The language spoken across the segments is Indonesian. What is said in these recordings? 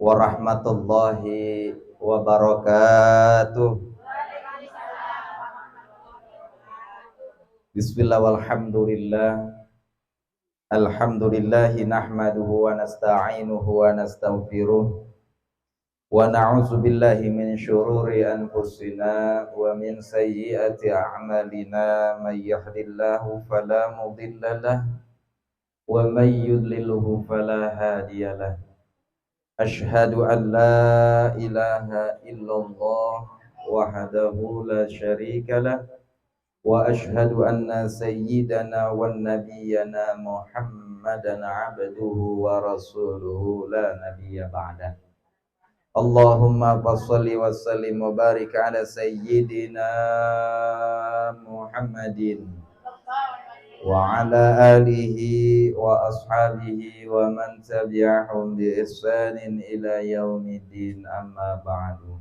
warahmatullahi wabarakatuh. Bismillah walhamdulillah. Alhamdulillahi nahmaduhu wa nasta'inuhu wa nastaghfiruh wa na'udzu billahi min syururi anfusina wa min sayyiati a'malina. May yahdihillahu fala mudilla lahu wa may yudlilhu fala hadiyalah. Asyhadu an la ilaha illallah wahdahu la syarikalah wa asyhadu anna sayyidana wa nabiyyana Muhammadan abduhu wa rasuluhu la nabiyya ba'dah. Allahumma fassalli wa sallim wa barik ala sayyidina Muhammadin wa ala alihi wa ashabihi wa man tabi'ahum bi ihsanin ila yaumiddin, amma ba'du.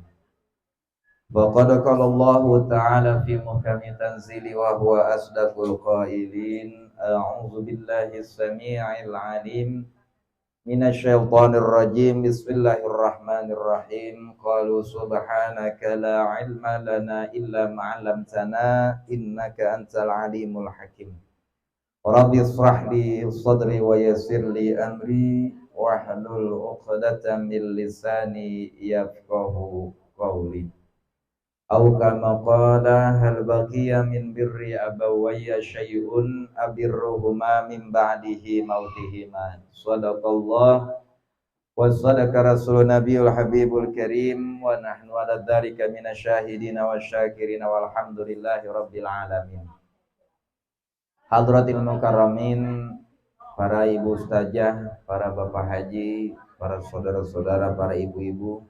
Faqad qala Allah ta'ala fi muhkami tanzili wa huwa asdaqul qailin. A'udzu billahi as-sami'il 'alim minasyaitonir rajim. Bismillahirrahmanirrahim. Qalu subhanaka la 'ilma lana illa ma 'allamtana innaka antal 'alimul hakim. Rabbi ishrah li sadri wa yassir li amri wahlul 'uqdatam min lisani yafqahu qawli. Au kama qala hal baqiya min birri abawayya syai'un abirruhuma min ba'dihi mautihima. Shadaqallah wa sadaqa rasulun nabiyul habibul karim wa nahnu ala dzalika minasyahidina wasyakirina walhamdulillahi rabbil alamin. Hadratil mukarramin, para ibu ustazah, para bapak haji, para saudara-saudara, para ibu-ibu,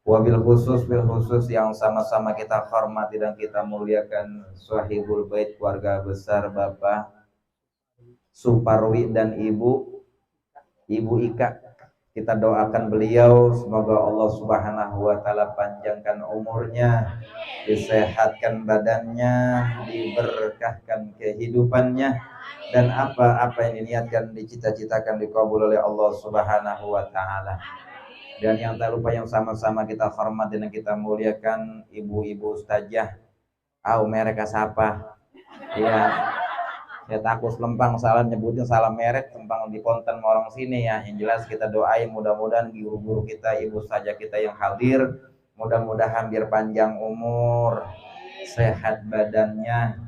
wabil khusus bil khusus yang sama-sama kita hormati dan kita muliakan sahibul bait, keluarga besar Bapak Suparwi dan Ibu Ika. Kita doakan beliau semoga Allah Subhanahu wa taala panjangkan umurnya, disehatkan badannya, diberkahkan kehidupannya, dan apa-apa yang diniatkan, dicita-citakan dikabul oleh Allah Subhanahu wa taala. Dan yang tak lupa yang sama-sama kita hormati dan kita muliakan ibu-ibu ustazah. Mereka siapa? Ya, saya takut lempang salah nyebutin salah merek, lempang di konten orang sini ya. Yang jelas kita doain mudah-mudahan guru-guru kita, ibu ustazah kita yang hadir, mudah-mudahan biar panjang umur, sehat badannya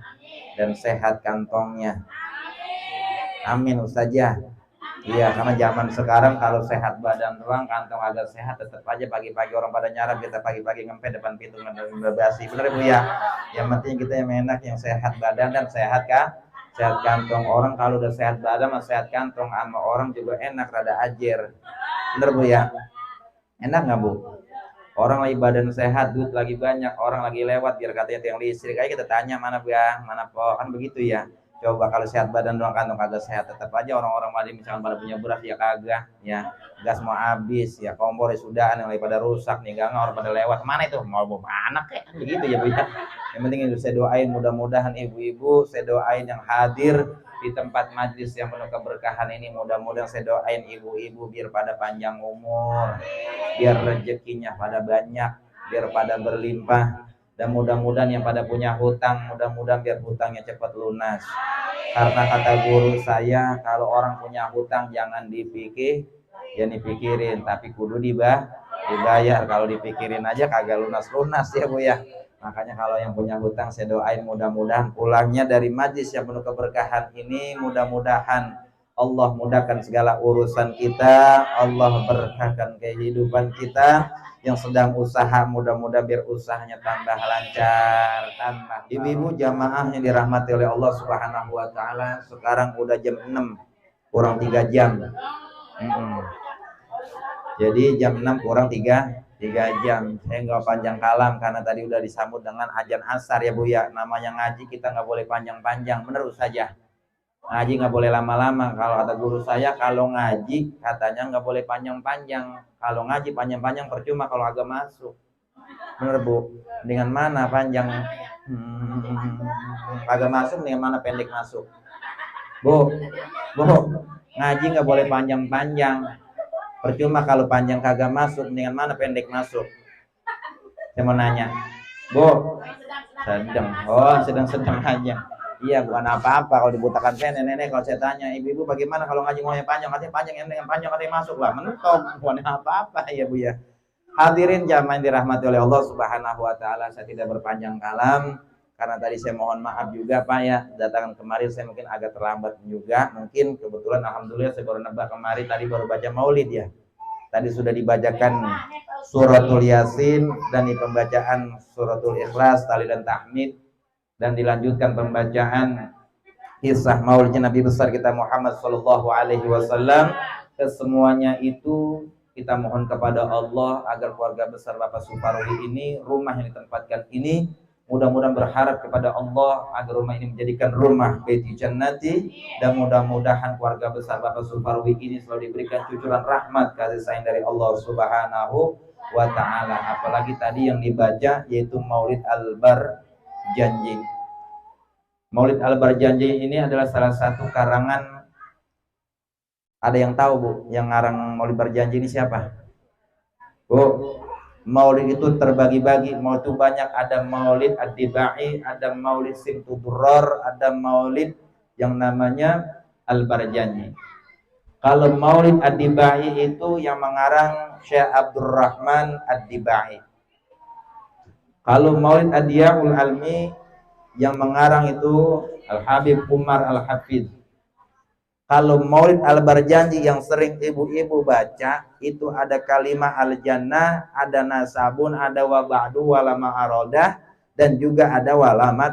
dan sehat kantongnya. Amin ustazah. Iya, karena zaman sekarang kalau sehat badan doang, kantong agak sehat, tetap aja pagi-pagi orang pada nyarap, kita pagi-pagi ngempet depan pintu ngebasi. Bener Bu ya? Yang penting kita yang enak, yang sehat badan dan sehat sehat kantong. Orang kalau udah sehat badan sama sehat kantong sama orang juga enak, rada ajer. Bener Bu ya? Enak nggak Bu? Orang lagi badan sehat, duit lagi banyak, orang lagi lewat biar katanya tiang listrik aja kita tanya mana Bu ya, mana Po, kan begitu ya. Coba kalau sehat badan doang kantong kagak sehat, tetap aja orang-orang mali misalkan pada punya beras ya kagak, ya gas mau habis, ya kompor ya sudah, yang lagi pada rusak nih, gak orang pada lewat mana itu mau bawa anak kayak begitu ya Bu ya. Yang penting itu saya doain mudah-mudahan ibu-ibu, saya doain yang hadir di tempat majlis yang penuh keberkahan ini, mudah-mudahan saya doain ibu-ibu biar pada panjang umur, biar rezekinya pada banyak, biar pada berlimpah. Dan mudah-mudahan yang pada punya hutang, mudah-mudahan biar hutangnya cepat lunas. Karena kata guru saya, kalau orang punya hutang jangan dipikir, jangan dipikirin, tapi kudu dibayar. Kalau dipikirin aja kagak lunas-lunas ya Bu ya. Makanya kalau yang punya hutang saya doain mudah-mudahan pulangnya dari majlis yang penuh keberkahan ini, mudah-mudahan Allah mudahkan segala urusan kita, Allah berkahkan kehidupan kita. Yang sedang usaha mudah-mudahan biar usahanya tambah lancar, tambah. Ibu-ibu jamaah yang dirahmati oleh Allah Subhanahu wa taala, sekarang udah jam 6 kurang 3 jam. Jadi jam 6 kurang 3 jam. Saya nggak panjang kalam karena tadi udah disambut dengan azan asar ya Bu ya. Namanya ngaji kita nggak boleh panjang-panjang, bener saja. Ngaji nggak boleh lama-lama. Kalau kata guru saya, kalau ngaji katanya nggak boleh panjang-panjang. Kalau ngaji panjang-panjang percuma kalau agak masuk. Bener Bu? Dengan mana panjang? Agak masuk, dengan mana pendek masuk? Bu, ngaji nggak boleh panjang-panjang. Percuma kalau panjang kagak masuk, mendingan mana pendek masuk. Saya mau nanya, Bu, sedang. Oh, sedang-sedang aja. Iya, bukan apa-apa kalau dibutakan saya nenek-nenek. Kalau saya tanya, ibu-ibu bagaimana kalau ngaji ngomongnya panjang, katanya panjang, yang panjang katanya masuk lah. Mentok, bukan apa-apa ya Bu ya. Hadirin jamaah yang dirahmati oleh Allah Subhanahu wa taala, saya tidak berpanjang kalam karena tadi saya mohon maaf juga Pak ya, datangan kemarin saya mungkin agak terlambat juga. Mungkin kebetulan alhamdulillah saya baru nebak kemarin, tadi baru baca Maulid ya. Tadi sudah dibacakan suratul Yasin dan di pembacaan suratul Ikhlas, Tahlil dan Tahmid, dan dilanjutkan pembacaan kisah Maulidnya Nabi besar kita Muhammad sallallahu alaihi wasallam. Kesemuanya itu kita mohon kepada Allah agar keluarga besar Bapak Suparwi ini, rumah yang ditempatkan ini, mudah-mudahan berharap kepada Allah agar rumah ini menjadikan rumah baiti jannati, dan mudah-mudahan keluarga besar Bapak Suparwi ini selalu diberikan cucuran rahmat kasih sayang dari Allah Subhanahu wa taala. Apalagi tadi yang dibaca yaitu Maulid Al-Barjanji. Maulid Al-Barjanji ini adalah salah satu karangan. Ada yang tahu Bu, yang ngarang Maulid Barjanji ini siapa? Bu, Maulid itu terbagi-bagi, mau itu banyak, ada Maulid Ad-Dibai, ada Maulid Simtudurror, ada Maulid yang namanya Al-Barjanji. Kalau Maulid Ad-Dibai itu yang mengarang Syekh Abdurrahman Ad-Dibai. Kalau Maulid Ad-Diyaul Almi yang mengarang itu Al-Habib Umar Al-Hafidh. Kalau Maulid Al-Barjanji yang sering ibu-ibu baca itu ada kalimat al-jannah, ada nasabun, ada waba'du walama arodah, dan juga ada walama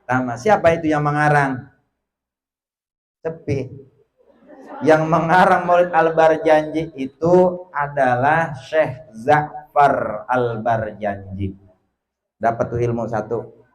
tama. Siapa itu yang mengarang? Sepi. Yang mengarang Maulid Al-Barjanji itu adalah Syekh Ja'far Al-Barjanji. Dapat tuh ilmu satu.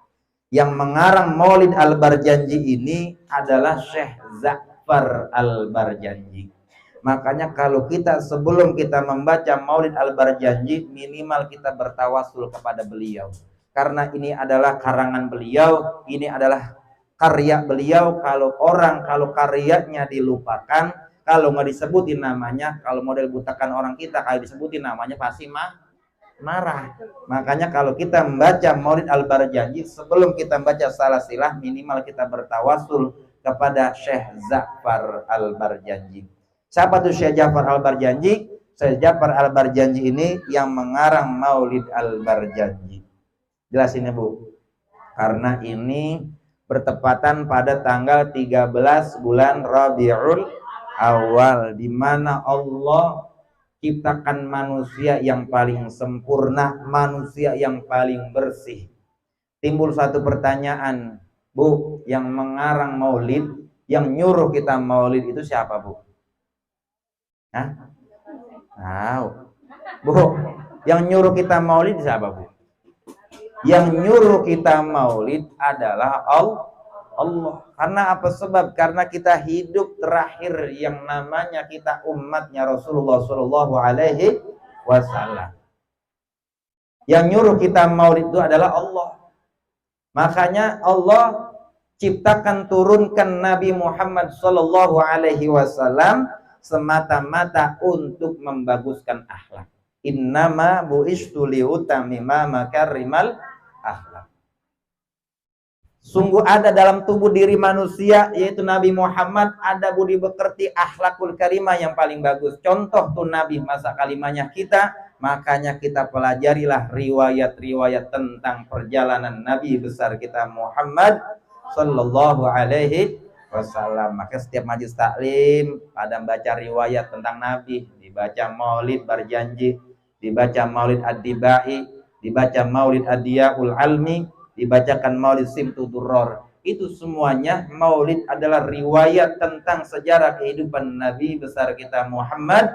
Yang mengarang Maulid Al-Barjanji ini adalah Syekh Ja'far Al-Barjanji. Makanya kalau kita sebelum kita membaca Maulid Al-Barjanji, minimal kita bertawasul kepada beliau. Karena ini adalah karangan beliau, ini adalah karya beliau. Kalau karyanya dilupakan, kalau nggak disebutin namanya, kalau model butakan orang kita, kalau disebutin namanya pasti marah. Makanya kalau kita membaca Maulid Al-Barjanji, sebelum kita membaca salasilah, minimal kita bertawasul kepada Syekh Ja'far Al-Barjanji. Siapa tuh Syekh Ja'far Al-Barjanji? Syekh Ja'far Al-Barjanji ini yang mengarang Maulid Al-Barjanji. Jelasin ya Bu. Karena ini bertepatan pada tanggal 13 bulan Rabiul Awal, di mana Allah ciptakan manusia yang paling sempurna, manusia yang paling bersih. Timbul satu pertanyaan, Bu, yang mengarang Maulid, yang nyuruh kita Maulid itu siapa Bu? Hah? Tahu. Bu, yang nyuruh kita Maulid siapa Bu? Yang nyuruh kita Maulid adalah Allah. Karena apa sebab? Karena kita hidup terakhir yang namanya kita umatnya Rasulullah Shallallahu Alaihi Wasallam. Yang nyuruh kita Maulid itu adalah Allah. Makanya Allah ciptakan turunkan Nabi Muhammad Shallallahu Alaihi Wasallam semata-mata untuk membaguskan akhlak. Innama bu'istu liutamima makarimal akhlak. Sungguh ada dalam tubuh diri manusia, yaitu Nabi Muhammad, ada budi pekerti akhlakul karimah yang paling bagus. Contoh tuh Nabi masa kalimahnya kita, makanya kita pelajarilah riwayat-riwayat tentang perjalanan Nabi besar kita Muhammad Sallallahu Alaihi Wasallam. Maka setiap majlis taklim pada baca riwayat tentang Nabi, dibaca Maulid Barjanji, dibaca Maulid Ad-Dibai, dibaca Maulid Ad-Diyaul Almi, dibacakan Maulid Simtudurror. Itu semuanya Maulid adalah riwayat tentang sejarah kehidupan Nabi besar kita Muhammad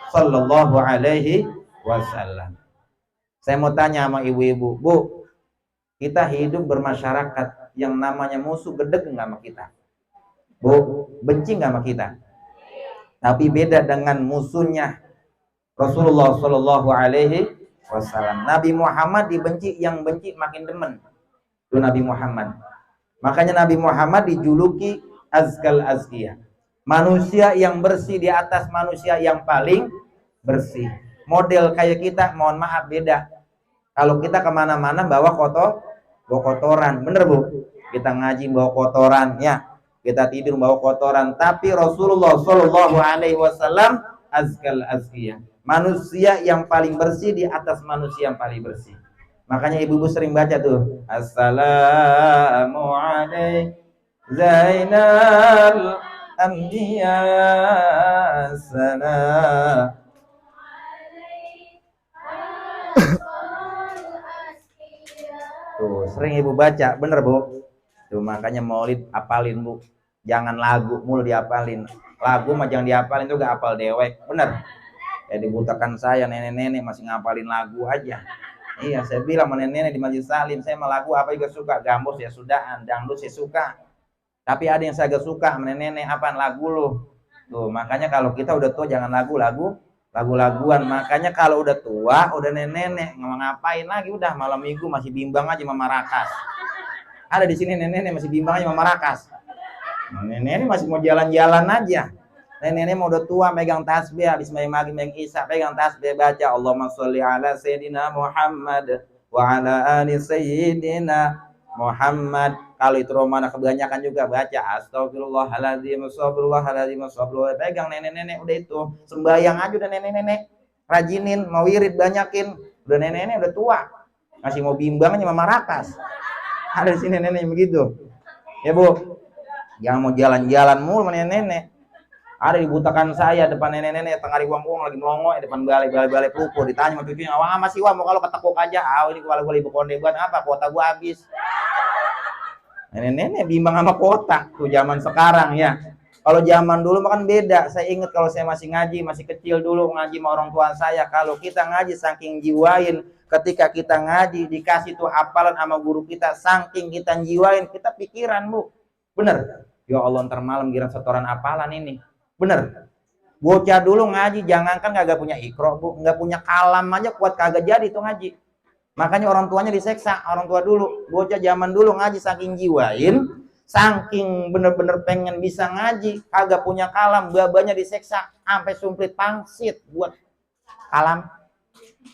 Sallallahu Alaihi Wasallam. Saya mau tanya sama ibu-ibu, Bu, kita hidup bermasyarakat, yang namanya musuh gedeg nggak sama kita? Bu, benci nggak sama kita? Tapi beda dengan musuhnya Rasulullah Sallallahu Alaihi Wasallam. Nabi Muhammad dibenci, yang benci makin demen. Itu Nabi Muhammad. Makanya Nabi Muhammad dijuluki Azkal Azkiyah. Manusia yang bersih di atas manusia yang paling bersih. Model kayak kita, mohon maaf beda. Kalau kita kemana-mana bawa kotoran, bener bu? Kita ngaji bawa kotoran, ya. Kita tidur bawa kotoran. Tapi Rasulullah Shallallahu Alaihi Wasallam azkal azkiyah. Manusia yang paling bersih di atas manusia yang paling bersih. Makanya ibu-ibu sering baca tuh, Assalamualaikum Zainal Anbiya Salam. Tuh, sering ibu baca, bener bu? Tuh, makanya maulid apalin bu. Jangan lagu mulu diapalin. Lagu mah jangan diapalin tuh gak apal dewek, bener? Ya dibutakan saya nenek-nenek masih ngapalin lagu aja. Iya, saya bilang sama nenek-nenek di Majelis Salim, saya mah lagu apa juga suka, gambus ya sudah, dangdut saya suka. Tapi ada yang saya gak suka, nenek-nenek apaan lagu lo. Tuh, makanya kalau kita udah tua jangan lagu-laguan. Makanya kalau udah tua, udah nenek-nenek ngapain lagi, udah malam minggu masih bimbang aja sama Marakas. Ada di sini nenek-nenek masih bimbang aja sama Marakas. Nenek-nenek masih mau jalan-jalan aja. Nenek-nenek mau udah tua megang tasbih, habis maghrib megang isya pegang tasbih baca Allahumma sholli ala sayyidina Muhammad wa ala ali sayyidina Muhammad. Kalau itu romana kebanyakan juga baca astagfirullahaladzim, astagfirullahaladzim, astagfirullah. Pegang nenek-nenek udah itu sembahyang aja udah nenek-nenek. Rajinin mau wirid banyakin. Udah nenek-nenek udah tua. Masih mau bimbang aja sama Marakas. Ada di sini nenek begitu. Ya bu, jangan mau jalan-jalan mulu sama nenek-nenek. Ada dibutakan saya depan nenek-nenek tengah uang lagi melongo depan balai pelupur. Ditanya sama cucunya, "Wah, masih wah mau kalau ketekuk aja." Ah, ini kalau ibu konde buat apa? Kuota gua habis. Nenek-nenek bimbang sama kuota tuh zaman sekarang ya. Kalau zaman dulu kan beda. Saya ingat kalau saya masih ngaji, masih kecil dulu ngaji sama orang tua saya. Kalau kita ngaji saking jiwain, ketika kita ngaji dikasih tuh hafalan sama guru kita, saking kita jiwain, kita pikiran bu. Bener. Ya Allah ntar malam kira setoran hafalan ini. Bener, bocah dulu ngaji jangankan kagak punya ikro bu, nggak punya kalam aja kuat kagak jadi tuh ngaji. Makanya orang tuanya diseksa, orang tua dulu. Bocah zaman dulu ngaji saking jiwain, saking bener-bener pengen bisa ngaji, kagak punya kalam, babanya diseksa, sampai sumplit pangsit buat kalam.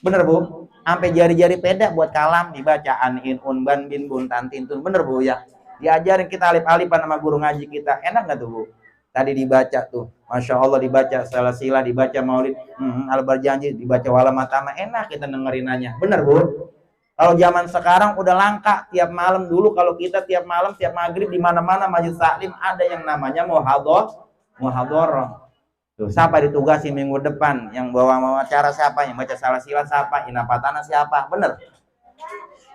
Bener bu, sampai jari-jari peda buat kalam dibacaan in un ban bin bun tantin tun. Bener bu ya, diajarin kita alif-alifan sama guru ngaji kita, enak nggak tuh bu? Tadi dibaca tuh, masya Allah dibaca salah dibaca maulid, al-berjanji dibaca walamatama, enak kita dengerinannya, bener bu. Kalau zaman sekarang udah langka, tiap malam dulu kalau kita tiap malam tiap maghrib di mana-mana majelis taklim ada yang namanya muhadharah. Tuh siapa ditugasi minggu depan, yang bawa acara siapa, yang baca salah siapa, inapatana siapa, bener.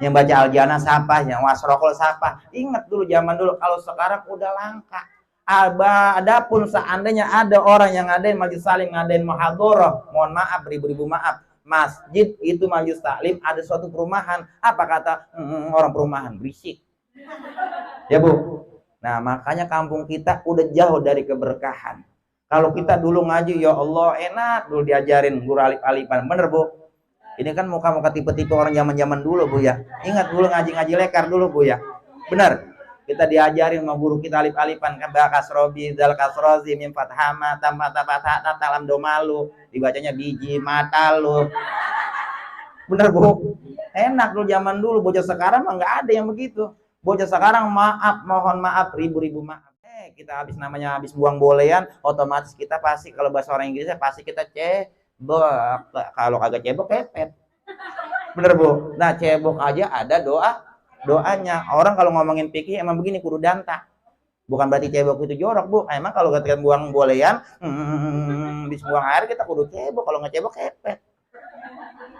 Yang baca aljana siapa, yang wasrokol siapa. Ingat dulu zaman dulu, kalau sekarang udah langka. Adapun seandainya ada orang yang ngadain majelis salim, ngadain muhadharah, mohon maaf, beribu-ribu maaf, masjid itu majelis taklim ada suatu perumahan, apa kata orang perumahan berisik ya bu. Nah makanya kampung kita udah jauh dari keberkahan. Kalau kita dulu ngaji ya Allah enak dulu diajarin guru alif-alifan, bener bu. Ini kan muka-muka tipe-tipe orang zaman-zaman dulu bu ya. Ingat dulu ngaji-ngaji lekar dulu bu ya, bener. Kita diajarin sama guru kita alif-alifan kan bakasrobi zal kasrozi mim fathama tamata fatha talam domalu, dibacanya biji mata lu. Bener bu, enak lu zaman dulu. Bocah sekarang mah nggak ada yang begitu. Bocah sekarang mohon maaf ribu-ribu maaf. Kita habis buang bolehan, otomatis kita pasti kalau bahasa orang Inggrisnya pasti kita cebok. Kalau kagak cebok kepet. Bener bu. Nah cebok aja ada doanya. Orang kalau ngomongin fikih emang begini kudu danta. Bukan berarti cebok itu jorok bu. Emang kalau ketika buang bolehan, habis buang air kita kudu cebok. Kalau nggak cebok kepet.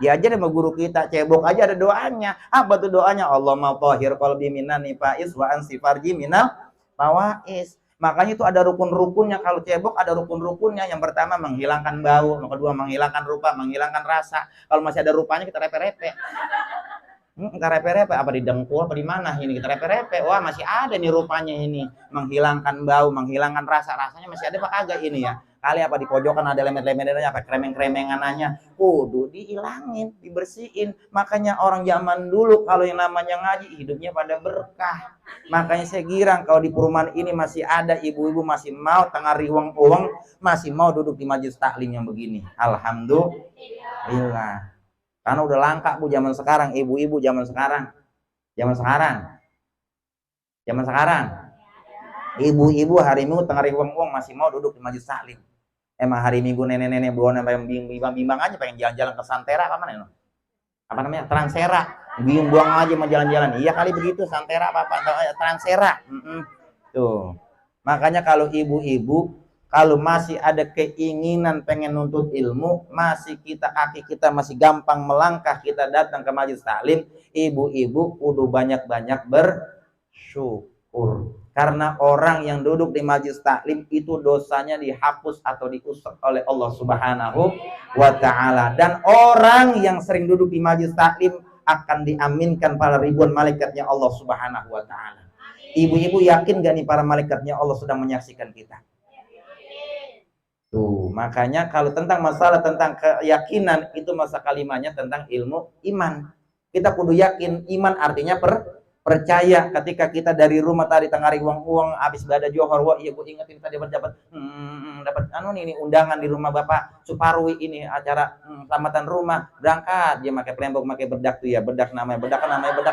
Diajar sama guru kita, cebok aja ada doanya. Apa tuh doanya? Allahumma thahhir qalbi minan nifais wa ansi farji minal fawais. Makanya itu ada rukun-rukunnya. Kalau cebok ada rukun-rukunnya. Yang pertama menghilangkan bau, yang kedua menghilangkan rupa, menghilangkan rasa. Kalau masih ada rupanya kita repe-repe. Kita repe-repe apa di dengkul apa di mana ini kita repe-repe. Wah masih ada nih rupanya ini, menghilangkan bau, menghilangkan rasa, rasanya masih ada apa kagak ini ya. kali apa di pojokan ada lemet-lemetannya, apa kremeng-kremenganannya, kudu dihilangin, dibersihin. Makanya orang zaman dulu kalau yang namanya ngaji hidupnya pada berkah. Makanya saya girang kalau di perumahan ini masih ada ibu-ibu masih mau tengah riwang-uang, masih mau duduk di majelis taklim yang begini. Alhamdulillah. Karena udah langka Bu zaman sekarang, ibu-ibu zaman sekarang. Zaman sekarang. Ibu-ibu hari Minggu tengah riwang-uang masih mau duduk di majelis taklim. Emang hari Minggu nenek-nenek bawa bimbang-bimbang aja pengen jalan-jalan ke Santera apa namanya? Transera. Buang aja mau jalan-jalan. Iya kali begitu Santera apa Transera. Tuh. Makanya kalau ibu-ibu kalau masih ada keinginan pengen nuntut ilmu, kaki kita masih gampang melangkah, kita datang ke majelis taklim, ibu-ibu kudu banyak-banyak bersyukur. Karena orang yang duduk di majelis taklim itu dosanya dihapus atau diusap oleh Allah Subhanahu wa taala. Dan orang yang sering duduk di majelis taklim akan diaminkan para ribuan malaikatnya Allah Subhanahu wa taala. Ibu-ibu yakin gak nih para malaikatnya Allah sedang menyaksikan kita? Tuh, makanya kalau tentang masalah tentang keyakinan itu masa kalimatnya tentang ilmu iman. Kita kudu yakin, iman artinya percaya. Ketika kita dari rumah tadi tengah uang habis bada johor, wah iya gue ingetin tadi dapat ini undangan di rumah Bapak Suparwi ini acara selamatan rumah, berangkat dia pakai pelembok, pakai bedak tuh ya, bedak namanya bedak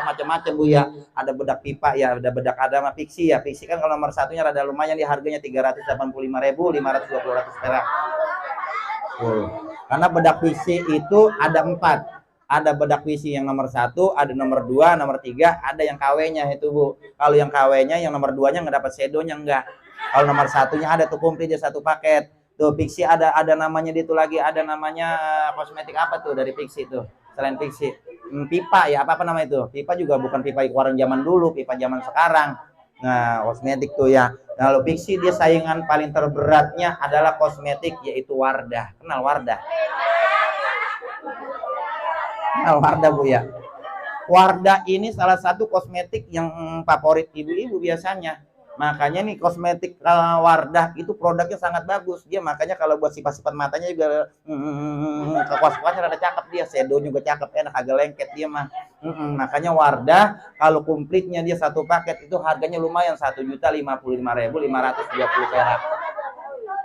macam-macam Bu ya, ada bedak pipa ya, ada bedak ada fiksi ya, fiksi kan kalau nomor satunya rada lumayan di harganya 385.000, 520 perak. Karena bedak fiksi itu ada 4. Ada bedak visi yang nomor 1, ada nomor 2, nomor 3, ada yang KW-nya itu Bu. Kalau yang KW-nya yang nomor 2-nya nggak dapat sedonya enggak. Kalau nomor 1-nya ada tuh komplit dia satu paket. Tuh Pixi ada namanya itu lagi, ada namanya kosmetik apa tuh dari Pixi tuh. Selain Pixi, pipa ya, apa namanya itu? Pipa juga bukan pipa keluaran zaman dulu, pipa zaman sekarang. Nah, kosmetik tuh ya. Kalau Pixi dia saingan paling terberatnya adalah kosmetik yaitu Wardah. Kenal Wardah? Wardah Bu ya. Wardah ini salah satu kosmetik yang favorit ibu-ibu biasanya. Makanya nih kosmetik Wardah itu produknya sangat bagus. Dia makanya kalau buat sifat-sifat matanya juga kuas-kuasnya ada cakep dia. Shadow juga cakep, enak agak lengket dia mah. Makanya Wardah kalau komplitnya dia satu paket itu harganya lumayan 1.055.520 perak.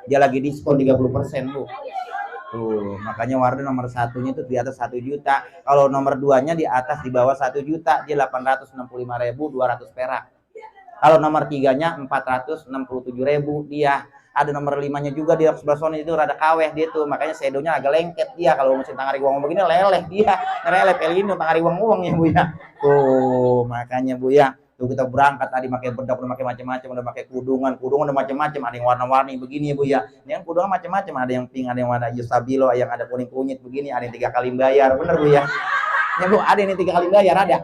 Dia lagi diskon 30% Bu. Tuh, makanya Wardah nomor 1-nya itu di atas 1 juta. Kalau nomor 2-nya di atas di bawah 1 juta, dia 865.200 perak. Kalau nomor 3-nya 467.000 dia. Ada nomor 5-nya juga di sebelah sana itu rada kaweh dia tuh. Makanya shadow-nya agak lengket dia. Kalau mesin tangari uang begini leleh dia. Leleh pelino tangari uang ya Bu ya. Tuh, makanya Bu ya. Tuh kita berangkat tadi pakai bedak, udah pakai macam-macam, udah pakai kudungan udah macam-macam, ada yang warna-warni begini ya Bu ya. Ini kan kudungan macam-macam, ada yang pink, ada yang warna Yusabilo, yang ada kuning-kunyit begini, ada yang 3 kali bayar, bener Bu ya. Ya Bu, ada yang 3 kali bayar ada.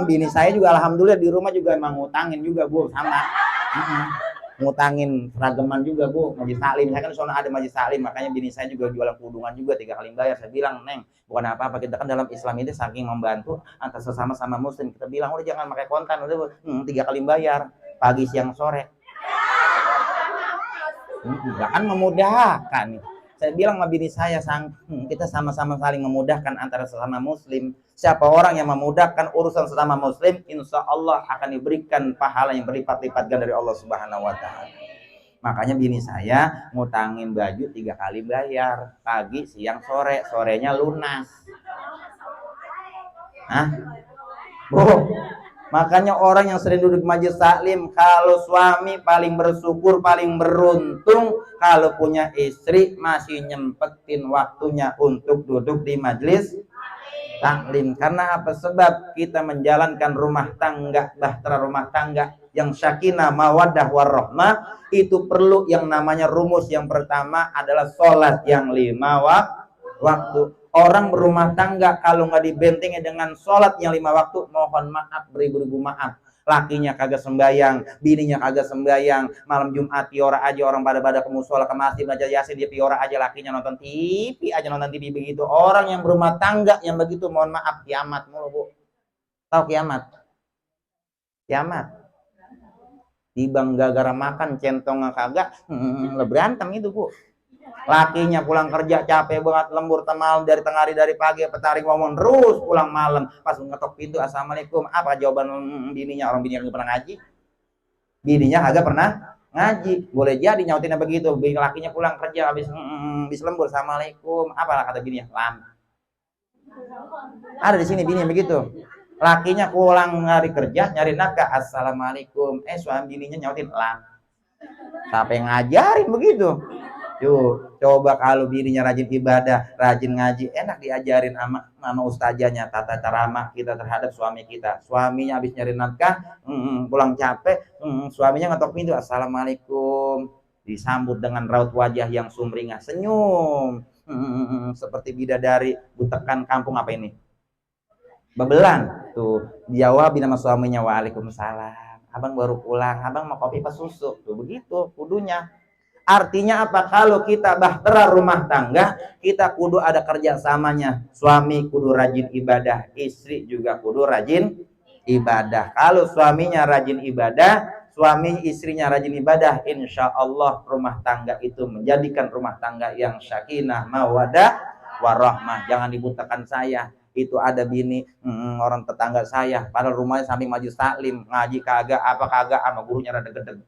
Bini saya juga alhamdulillah di rumah juga emang ngutangin juga Bu, sama. Ngutangin seragaman juga Bu, majelis taklim. Saya kan soalnya ada majelis taklim, makanya bini saya juga jualan kudungan juga 3 kali bayar. Saya bilang, Neng, bukan apa-apa, kita kan dalam Islam ini saking membantu antar sesama muslim. Kita bilang udah jangan pakai kontan, udah 3 kali bayar, pagi siang sore. Kan memudahkan. Saya bilang sama bini saya, kita sama-sama saling memudahkan antara sesama muslim. Siapa orang yang memudahkan urusan sesama muslim, insya Allah akan diberikan pahala yang berlipat-lipatkan dari Allah Subhanahu wa taala. Makanya bini saya ngutangin baju 3 kali bayar, pagi, siang, sore, sorenya lunas. Makanya orang yang sering duduk majelis taklim, kalau suami paling bersyukur, paling beruntung kalau punya istri masih nyempetin waktunya untuk duduk di majelis taklim. Karena apa? Sebab kita menjalankan rumah tangga, bahtera rumah tangga yang sakinah, mawaddah, warahmah, itu perlu yang namanya rumus. Yang pertama adalah sholat yang 5 waktu. Orang berumah tangga kalau nggak dibentengi dengan sholat yang 5 waktu, mohon maaf, beribu-ribu maaf. Lakinya kagak sembayang, bininya kagak sembayang, malam Jumat piora aja, orang pada ke musola, ke masjid belajar yasin, dia piora aja, lakinya nonton TV begitu. Orang yang berumah tangga yang begitu, mohon maaf, kiamat mulu Bu. Tahu kiamat? Tibang gara-gara makan centong kagak, berantem itu Bu. Lakinya pulang kerja capek banget, lembur temal dari tengah hari dari pagi petaring ngomong terus, pulang malam pas ngetok pintu assalamualaikum, apa jawaban bininya? Orang bininya nggak pernah ngaji, bininya agak pernah ngaji, boleh jadi nyautinnya begitu. Bini lakinya pulang kerja habis lembur, assalamualaikum, apa kata bininya? Lam. Ada di sini bini begitu. Lakinya pulang hari kerja nyari nafkah, assalamualaikum, suami bininya nyautin lam. Sampai ngajarin begitu. Yuk, coba kalau bininya rajin ibadah, rajin ngaji, enak diajarin sama ustazahnya tata ceramah kita terhadap suami kita. Suaminya habis nyari nafkah, pulang capek, suaminya ngetok pintu, assalamualaikum, disambut dengan raut wajah yang sumringah, senyum, seperti bidadari butekan kampung apa ini? Bebelan. Tuh, dijawab nama suaminya, waalaikumsalam. Abang baru pulang, abang mau kopi apa susu? Tuh begitu kudunya. Artinya apa? Kalau kita bahtera rumah tangga, kita kudu ada kerjasamanya. Suami kudu rajin ibadah, istri juga kudu rajin ibadah. Kalau suaminya rajin ibadah, suami istrinya rajin ibadah, insya Allah rumah tangga itu menjadikan rumah tangga yang sakinah, mawadah, warahmah. Jangan dibutakan saya. Itu ada bini orang tetangga saya, padahal rumahnya samping maju taklim, ngaji kagak apa kagak, sama gurunya rada gedeg.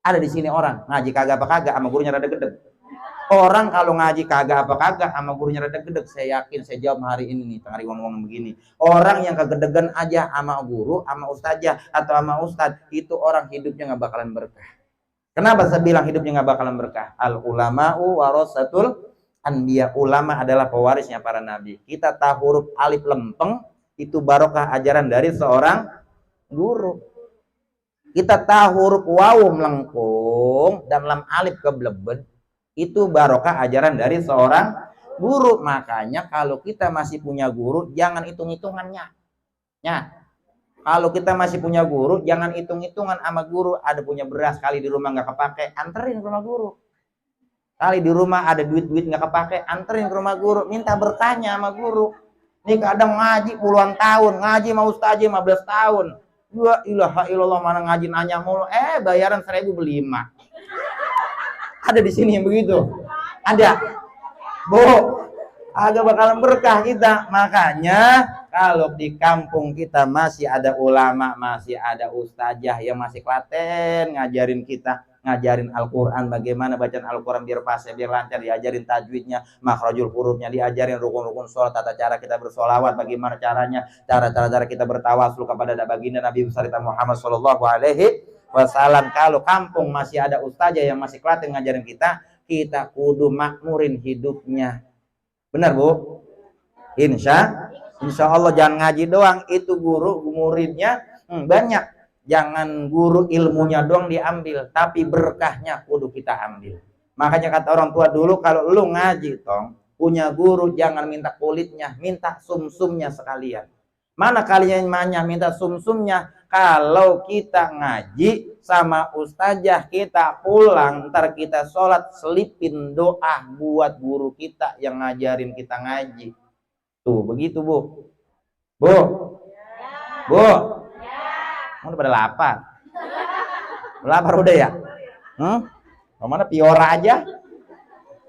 Ada di sini orang ngaji kagak apa kagak, sama gurunya rada gedeg. Orang kalau ngaji kagak apa kagak, sama gurunya rada gedeg, saya yakin, saya jawab hari ini nih, tengah ngomong begini, orang yang kegedegan aja sama guru, sama ustazah atau sama ustad, itu orang hidupnya nggak bakalan berkah. Kenapa saya bilang hidupnya nggak bakalan berkah? Al ulama'u warasatul anbiya, ulama adalah pewarisnya para nabi. Kita tahu huruf alif lempeng itu barokah ajaran dari seorang guru. Kita tahu huruf wawu melengkung dan lam alif keblebet itu barokah ajaran dari seorang guru. Makanya kalau kita masih punya guru, jangan hitung-hitungannya. Ya. Kalau kita masih punya guru, jangan hitung-hitungan sama guru. Ada punya beras kali di rumah nggak kepake, anterin ke rumah guru. Kali di rumah ada duit-duit nggak kepake, anterin ke rumah guru, minta berkahnya sama guru. Ini kadang ngaji puluhan tahun, ngaji sama ustaz 15 tahun. Dua ilaha illallah, mana ngaji nanya mulu, bayaran 1.000 beli 5. Ada di sini yang begitu. Ada. Bu, agak bakalan berkah kita. Makanya kalau di kampung kita masih ada ulama, masih ada ustazah yang masih klaten ngajarin kita, ngajarin Al-Quran, bagaimana bacaan Al-Quran biar fasih, biar lancar, diajarin tajwidnya, makhrajul hurufnya, diajarin rukun-rukun sholat, tata cara kita bersolawat, bagaimana caranya, cara kita bertawasul kepada baginda Nabi besar kita Muhammad Shallallahu Alaihi Wasallam. Kalau kampung masih ada ustazah yang masih klaten ngajarin kita, kita kudu makmurin hidupnya. Benar Bu? Insya Allah, jangan ngaji doang, itu guru muridnya banyak. Jangan guru ilmunya doang diambil, tapi berkahnya kudu kita ambil. Makanya kata orang tua dulu, kalau lu ngaji tong, punya guru jangan minta kulitnya, minta sumsumnya sekalian. Mana kalian minta sumsumnya? Kalau kita ngaji sama ustazah, kita pulang, ntar kita sholat, selipin doa buat guru kita yang ngajarin kita ngaji. Tuh begitu Bu. Udah pada lapar. Lapar udah ya? Kemana piora aja?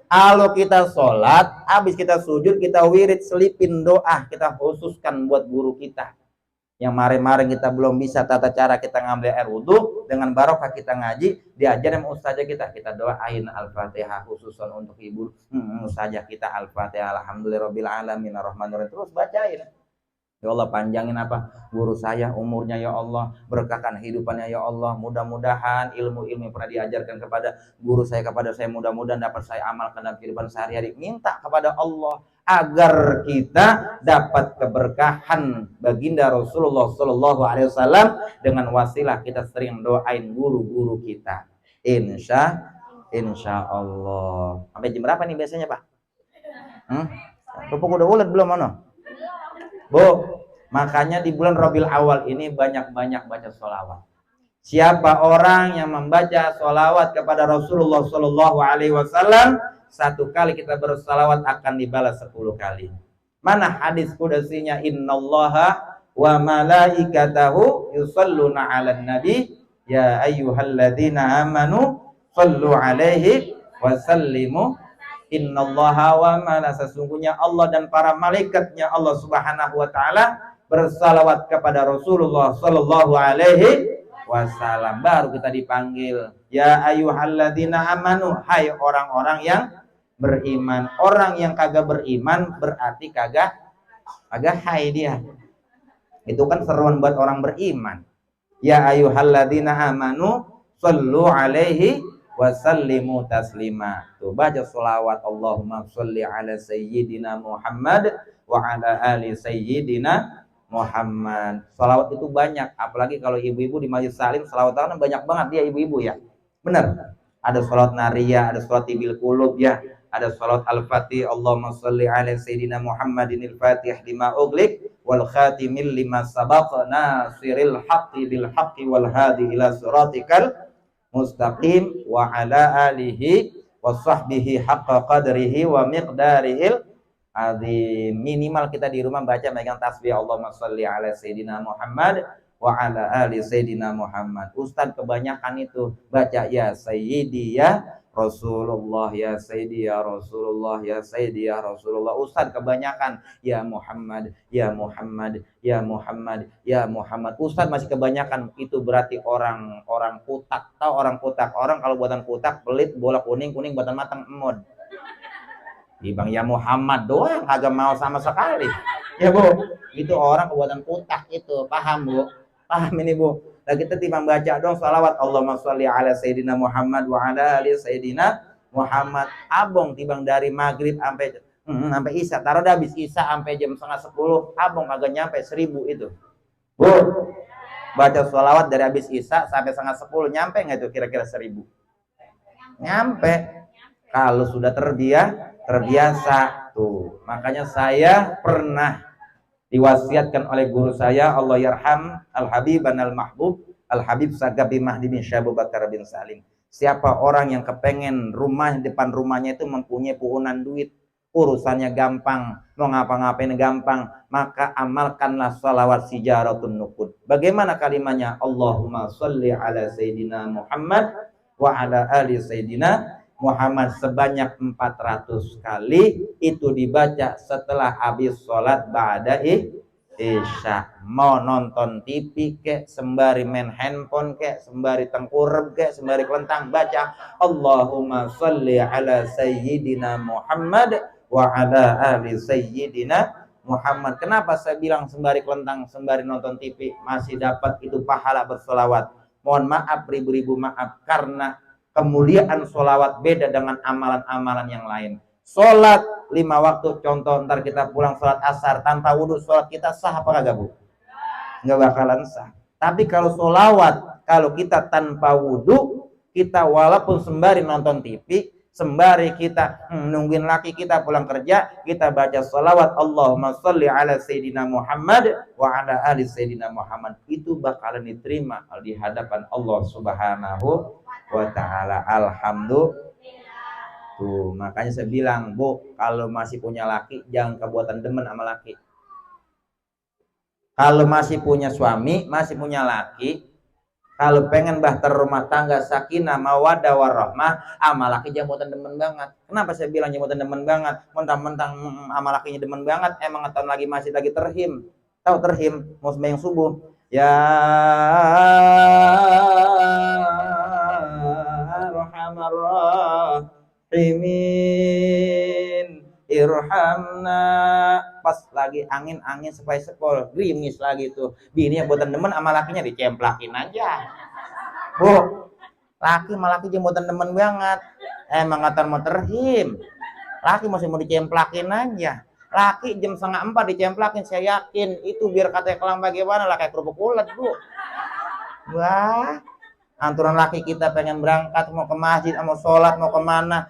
Kalau kita sholat, habis kita sujud, kita wirid, selipin doa, kita khususkan buat guru kita. Yang kemarin kita belum bisa tata cara kita ngambil air wudhu, dengan barokah kita ngaji, diajarin ustazah kita doain Al-Fatihah khususan untuk ibu ustazah kita, Al-Fatihah alhamdulillahirabbil alamin arrahmanirrahim, terus bacain. Ya Allah, panjangin guru saya umurnya ya Allah, berkahkan hidupannya ya Allah, mudah-mudahan ilmu-ilmu yang pernah diajarkan kepada guru saya kepada saya mudah-mudahan dapat saya amalkan dalam kehidupan sehari-hari. Minta kepada Allah agar kita dapat keberkahan baginda Rasulullah Shallallahu Alaihi Wasallam dengan wasilah kita sering doain guru-guru kita. Insya Allah. Sampai jam berapa nih biasanya Pak? Rupuk udah ulet belum mana? Bu, makanya di bulan Rabiul Awal ini banyak-banyak baca sholawat. Siapa orang yang membaca sholawat kepada Rasulullah Shallallahu Alaihi Wasallam, 1 kali kita bersalawat akan dibalas 10 kali. Mana hadis qudsinya, innallaha wa malaikatahu yusalluna 'alan nabi Ya ayyuhalladzina amanu sallu alaihi wa sallimu innallaha wa sesungguhnya Allah dan para malaikatnya Allah Subhanahu wa taala bersalawat kepada Rasulullah sallallahu alaihi wasallam. Baru kita dipanggil ya ayyuhalladzina amanu, hai orang-orang yang beriman. Orang yang kagak beriman berarti kagak hai dia. Itu kan seruan buat orang beriman. Ya ayyuhalladzina amanu sallu alaihi wa sallimu taslima. Tuh baca selawat Allahumma sholli ala sayyidina Muhammad wa ala ali sayyidina Muhammad. Selawat itu banyak, apalagi kalau ibu-ibu di majelis salim selawatan banyak banget dia ibu-ibu ya. Benar. Ada selawat nariyah, ada selawat tibil qulub ya. Ada salat al-fatih Allahumma sholli ala sayyidina Muhammadin al-fatih lima ughliq wal khatimil lima sabaq nasiril haqqi bil haqqi wal hadi ila siratikal mustaqim wa ala alihi wa sahbihi haqqa qadrihi wa miqdarihil azim. Minimal kita di rumah baca megang tasbih Allahumma sholli ala sayyidina Muhammad wa ala ali sayyidina Muhammad. Ustaz kebanyakan itu baca ya sayyidi ya Rasulullah, ya Sayyidi ya Rasulullah, ya Sayyidi ya Rasulullah. Ustaz kebanyakan ya Muhammad, ya Muhammad, ya Muhammad, ya Muhammad. Ustaz masih kebanyakan, itu berarti orang kutak. Tahu orang kutak? Orang kalau buatan kutak pelit, bola kuning buatan matang emod. Di bang ya Muhammad doang kagak mau sama sekali. Ya Bu, itu orang buatan kutak itu. Paham Bu? Paham ini Bu? Nah kita timbang baca dong salawat Allahumma sholli ala sayyidina Muhammad wa ala ali sayyidina Muhammad. Abong timbang dari maghrib sampai isya. Taruh dah habis isya sampai jam 9:30. Abong kagak nyampe 1000 itu. Bu, baca salawat dari habis isya sampai 9:30 nyampe nggak itu kira-kira 1000? Nyampe. Kalau sudah terbiasa tuh. Makanya saya pernah diwasiatkan oleh guru saya Allah yarham al-habib al-mahbub al-habib Sagabi Mahdi bin Syekh Abu Bakar bin Salim. Siapa orang yang kepengen depan rumahnya itu mempunyai puhunan duit, urusannya gampang, mau ngapa-ngapain gampang, maka amalkanlah salawat sijaratun nuqud. Bagaimana kalimatnya? Allahumma sholli ala sayyidina Muhammad wa ala ali sayyidina Muhammad sebanyak 400 kali. Itu dibaca setelah habis sholat ba'da isya. Mau nonton TV kek, sembari main handphone kek, sembari tengkurap kek, sembari kelentang, baca Allahumma sholli ala sayyidina Muhammad wa ala ali sayyidina Muhammad. Kenapa saya bilang sembari kelentang, sembari nonton TV masih dapat itu pahala bersolawat? Mohon maaf, ribu-ribu maaf, karena kemuliaan sholawat beda dengan amalan-amalan yang lain. Sholat 5 waktu, contoh ntar kita pulang sholat asar tanpa wudhu, sholat kita sah apa kagak Bu? Nggak bakalan sah. Tapi kalau sholawat, kalau kita tanpa wudhu, kita walaupun sembari nonton TV, sembari kita nungguin laki kita pulang kerja, kita baca sholawat Allahumma sholli ala sayyidina Muhammad wa ala ali sayyidina Muhammad, itu bakalan diterima di hadapan Allah Subhanahu wa ta'ala. Alhamdulillah. Tuh, makanya saya bilang Bu, kalau masih punya laki jangan kebuatan demen sama laki. Kalau masih punya suami, masih punya laki, kalau pengen bahtera rumah tangga sakinah mawaddah warahmah, sama laki jangan buatan demen banget. Kenapa saya bilang jangan buatan demen banget? Mentang-mentang sama lakinya demen banget, emang tahun lagi masih lagi terhim. Tahu terhim? Mau sembahyang subuh. Ya Rahimin irhamna. Pas lagi angin supaya sepol, gerimis lagi tuh. Bininya buatan demen sama lakinya dicemplakin aja. Bu, laki sama laki buatan demen banget. Emang ngatan mau terhim. Laki masih mau dicemplakin aja. Laki jam 3:30 dicemplakin, saya yakin itu biar katanya kelang bagaimana lah, kayak kerupuk ulet Bu. Wah, anturan laki kita pengen berangkat, mau ke masjid, mau sholat, mau kemana,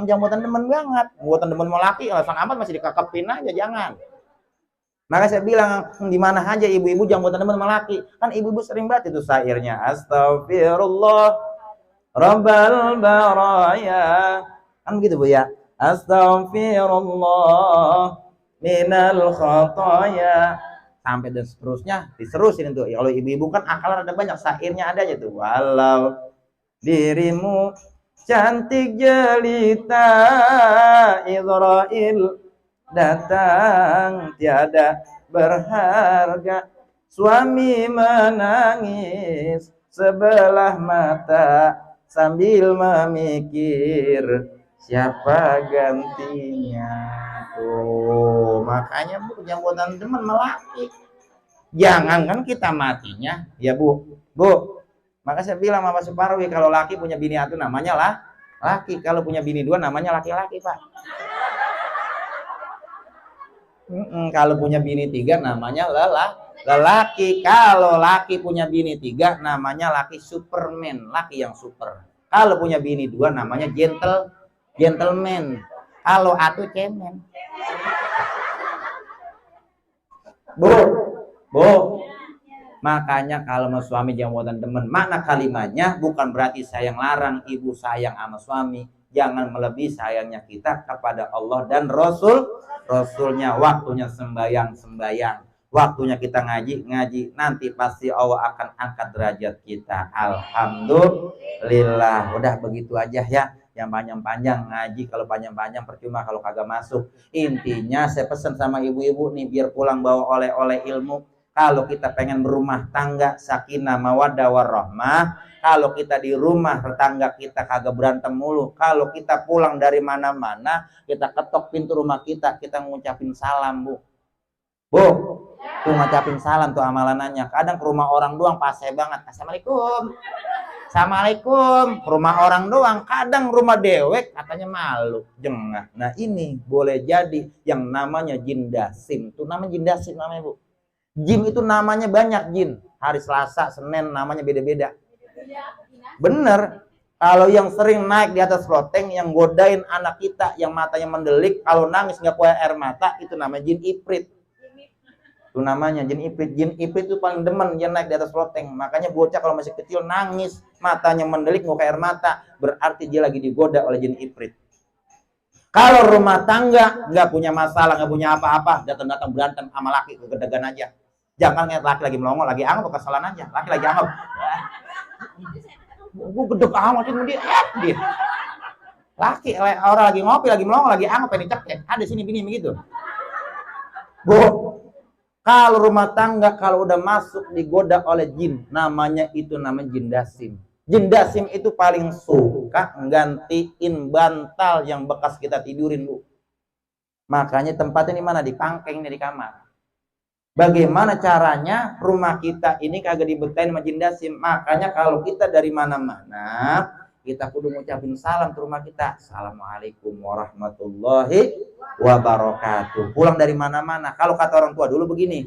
jangan buatan demen banget. Buatan demen mau laki, sang amat masih dikakepin aja, jangan. Maka saya bilang, di mana aja ibu-ibu jangan buatan demen sama laki. Kan ibu-ibu sering banget itu syairnya, Astaghfirullah Rabbal baraya. Kan begitu Bu ya. Astaghfirullah minal khataya. sampai dan seterusnya diserusin itu. Kalau ibu-ibu kan akalan ada banyak, syairnya ada aja tuh. Walau dirimu cantik jelita, Israel datang tiada berharga, suami menangis sebelah mata sambil memikir siapa gantinya. Tuh makanya Bu, jabatan teman melaki, jangan kan kita matinya ya Bu. Maka saya bilang sama Pak Suparwi, kalau laki punya bini satu namanya lah laki, kalau punya bini dua namanya laki-laki Pak. Kalau punya bini tiga namanya lelaki. Kalau laki punya bini tiga namanya laki Superman, laki yang super. Kalau punya bini dua namanya gentleman. Kalau atu cemen. Bu. Makanya kalau mau suami jangan temen, makna kalimatnya bukan berarti sayang larang ibu sayang sama suami. Jangan melebihi sayangnya kita kepada Allah dan Rasulnya. Waktunya sembahyang, waktunya kita ngaji. Nanti pasti Allah akan angkat derajat kita. Alhamdulillah. Udah begitu aja ya. Yang panjang-panjang ngaji, kalau panjang-panjang percuma kalau kagak masuk. Intinya saya pesan sama ibu-ibu nih, biar pulang bawa oleh-oleh ilmu. Kalau kita pengen berumah tangga sakinah mawaddah warahmah, kalau kita di rumah tetangga kita kagak berantem mulu, kalau kita pulang dari mana-mana kita ketok pintu rumah kita ngucapin salam Bu, tuh ngucapin salam tuh amalanannya. Kadang ke rumah orang doang pase banget, assalamualaikum rumah orang doang, kadang rumah dewek katanya malu jengah. Nah ini boleh jadi yang namanya jin dasim. Tuh namanya jin dasim namanya Bu. Jin itu namanya banyak jin. Hari Selasa, Senin namanya beda-beda. Bener. Kalau yang sering naik di atas loteng, yang godain anak kita, yang matanya mendelik, kalau nangis nggak keluar air mata, itu namanya jin ifrit. Itu namanya jin ifrit. Jin ifrit itu paling demen dia naik di atas loteng. Makanya bocah kalau masih kecil nangis, matanya mendelik nggak keluar air mata, berarti dia lagi digoda oleh jin ifrit. Kalau rumah tangga nggak punya masalah, nggak punya apa-apa, datang-datang berantem sama laki kegedegan aja. Jangan ngeliat laki lagi melongo, lagi angop kesalahan aja. Laki lagi angop. Gue gedeg amat dia. Laki orang lagi ngopi, lagi melongo, lagi angop pengen dicekek. Ada sini bini begitu. Bu, kalau rumah tangga kalau udah masuk digoda oleh jin, namanya jin dasim. Jin dasim itu paling suka nggantiin bantal yang bekas kita tidurin Bu. Makanya tempatnya di mana? Di pangkeng, di kamar. Bagaimana caranya rumah kita ini kagak dibektain sama jin dasim? Makanya kalau kita dari mana-mana, kita kudu ngucapin salam ke rumah kita. Assalamualaikum warahmatullahi wabarakatuh. Pulang dari mana-mana. Kalau kata orang tua dulu begini,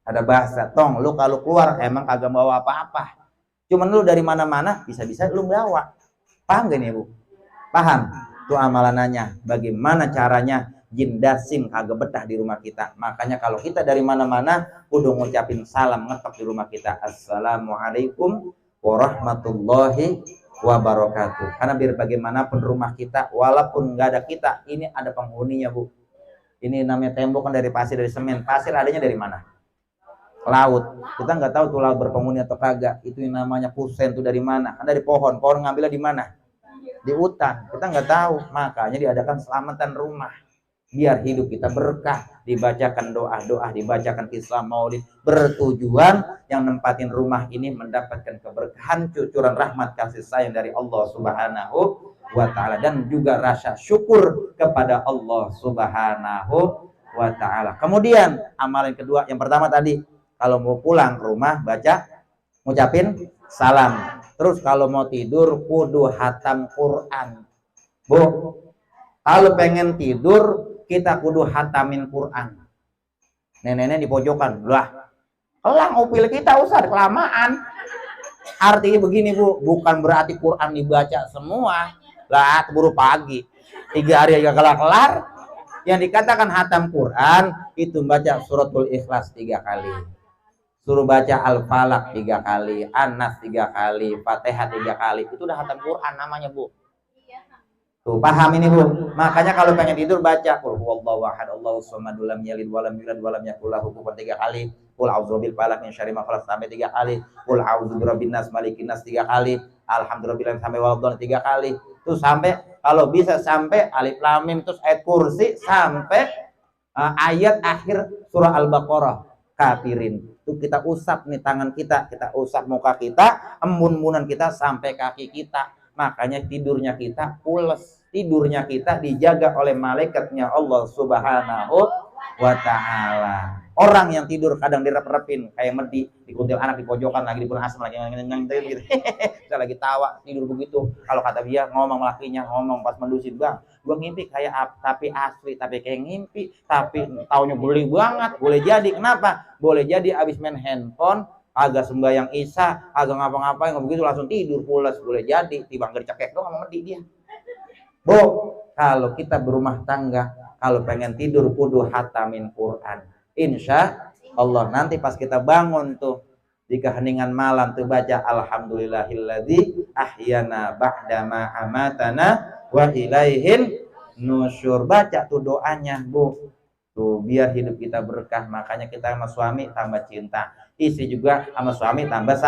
ada bahasa, tong, lu kalau keluar emang kagak bawa apa-apa. Cuman lu dari mana-mana, bisa-bisa lu bawa. Paham gak nih Bu? Paham? Itu amalanannya. Bagaimana caranya jin dasim kagak betah di rumah kita. Makanya kalau kita dari mana-mana kudu ngucapin salam ngetok di rumah kita. Assalamualaikum warahmatullahi wabarakatuh. Karena biar bagaimanapun rumah kita, walaupun nggak ada kita, ini ada penghuninya Bu. Ini namanya tembok kan dari pasir, dari semen. Pasir adanya dari mana? Laut. Kita nggak tahu tuh laut berpenghuni atau kagak. Itu yang namanya kusen tuh dari mana? Kan dari pohon. Pohon ngambilnya di mana? Di hutan. Kita nggak tahu. Makanya diadakan selamatan rumah. Biar hidup kita berkah, dibacakan doa-doa, dibacakan kisah maulid, bertujuan yang nempatin rumah ini mendapatkan keberkahan, cucuran rahmat kasih sayang dari Allah Subhanahu wa ta'ala, dan juga rasa syukur kepada Allah Subhanahu wa ta'ala. Kemudian amalan kedua, yang pertama tadi, kalau mau pulang ke rumah baca, ngucapin salam. Terus kalau mau tidur kudu hatam Quran. Bu, kalau pengen tidur kita kudu hatamin Quran. Nenek-nenek di pojokan, lah, kelang upil kita Ustaz, kelamaan. Artinya begini Bu, bukan berarti Quran dibaca semua. Lah, keburu pagi, 3 hari aja kelar-kelar. Yang dikatakan hatam Quran itu baca suratul Ikhlas 3 kali, suruh baca Al-Falaq 3 kali, An-Nas 3 kali, Fatihah 3 kali. Itu udah hatam Quran namanya Bu. Tuh, paham ini Bu. Makanya kalau pengen tidur baca qul huwallahu ahad, Allahus samad, lam yalid walam yulad walam yakul lahu kufuwan 3 kali. Qul a'udzu birabbil falaq min syarri ma khalaq sampai 3 kali. Qul a'udzu birabbin nas malikin nas 3 kali. Alhamdulillah sampai waladhdallin 3 kali. Terus sampai kalau bisa sampai alif lam mim terus ayat kursi sampai ayat akhir surah Al-Baqarah kafirin. Itu kita usap nih tangan kita usap muka kita, embun-embunan kita sampai kaki kita. Makanya tidurnya kita pules, tidurnya kita dijaga oleh malaikatnya Allah Subhanahu wa Ta'ala. Orang yang tidur kadang direp-repin kayak medi, dikuntil anak di pojokan lagi di bulan asam lagi gitu. Kita lagi tawa tidur begitu. Kalau kata dia ngomong lakinya ngomong pas mendusin, "Bang, gua ngimpi kayak tapi asli, tapi kayak ngimpi, tapi taunya beli banget." Boleh jadi kenapa? Boleh jadi abis main handphone agak sembahyang isya, agak ngapa-ngapain, begitu langsung tidur pulas. Boleh jadi tibang gercekek doang sama medi dia. Bu, kalau kita berumah tangga, kalau pengen tidur kudu hatamin Quran. Insya Allah nanti pas kita bangun tuh di keheningan malam tuh baca alhamdulillahilladzi ahyana ba'dama amatana wa ilaihin nusyur. Baca tuh doanya Bu. Tuh biar hidup kita berkah. Makanya kita sama suami tambah cinta, istri juga sama suami tambah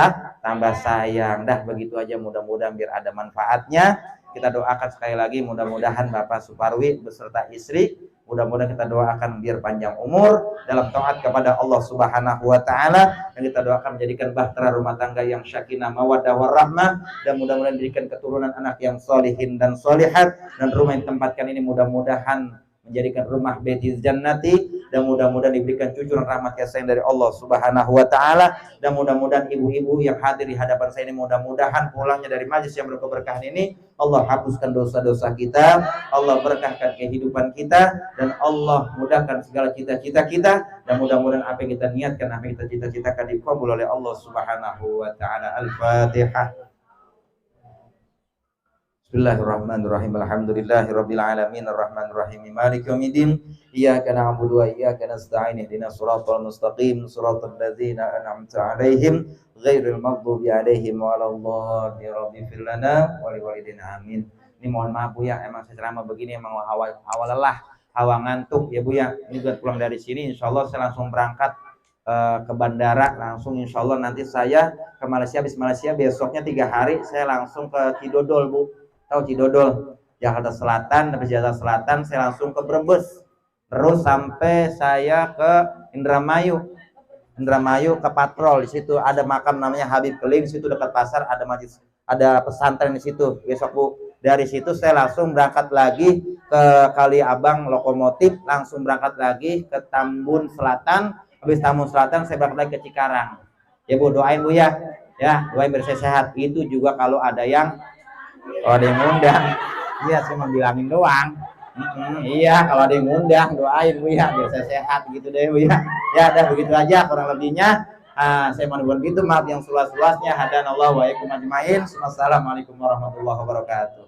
sayang. Dah begitu aja, mudah-mudahan biar ada manfaatnya. Kita doakan sekali lagi mudah-mudahan Bapak Suparwi beserta istri, mudah-mudahan kita doakan biar panjang umur dalam taat kepada Allah Subhanahu wa Ta'ala, dan kita doakan menjadikan bahtera rumah tangga yang syakinah mawaddah warahmah, dan mudah-mudahan menjadikan keturunan anak yang solihin dan solihat, dan rumah yang tempatkan ini mudah-mudahan menjadikan rumah baitil jannati, dan mudah-mudahan diberikan cucuran rahmat kasih sayang dari Allah Subhanahu wa Ta'ala, dan mudah-mudahan ibu-ibu yang hadir di hadapan saya ini mudah-mudahan pulangnya dari majlis yang berkeberkahan ini Allah hapuskan dosa-dosa kita, Allah berkahkan kehidupan kita, dan Allah mudahkan segala cita-cita kita, dan mudah-mudahan apa yang kita niatkan, apa yang kita cita-citakan dikabul oleh Allah Subhanahu wa Ta'ala. Al-Fatihah. Bismillahirrahmanirrahim. Alhamdulillahirabbil alamin arrahmanirrahim maliki yaumiddin. Iyyaka na'budu wa iyyaka nasta'in. Ihdinas shiratal mustaqim, shiratal ladzina an'amta 'alaihim ghairil maghdubi 'alaihim waladdallin. Rabbighfir lana wa liwalidayna amin. Ini mohon maaf Bu ya, emang saya ceramah begini emang hawa lelah, hawa ngantuk ya Bu ya. Ini buat pulang dari sini insyaallah saya langsung berangkat ke bandara, langsung insyaallah nanti saya ke Malaysia. Habis Malaysia besoknya 3 hari saya langsung ke Cidodol Bu. Tahu Cidodol, Jakarta Selatan. Dari Jakarta Selatan saya langsung ke Brebes, terus sampai saya ke Indramayu ke Patrol. Di situ ada makam namanya Habib Keling, di situ dekat pasar ada majlis, ada pesantren di situ. Besok Bu, dari situ saya langsung berangkat lagi ke Kali Abang Lokomotif, langsung berangkat lagi ke Tambun Selatan. Habis Tambun Selatan saya berangkat lagi ke Cikarang. Ya Bu, doain Bu ya, doain biar saya sehat. Itu juga kalau ada yang ngundang, iya saya mau bilangin doang. Iya kalau ada yang ngundang doain Bu ya biar saya sehat gitu deh Bu ya. Ya udah begitu aja kurang lebihnya. Saya mau begitu, maaf yang seluas-luasnya. Hadanallahu wa iyyakum ajmain. Wassalamualaikum warahmatullahi wabarakatuh.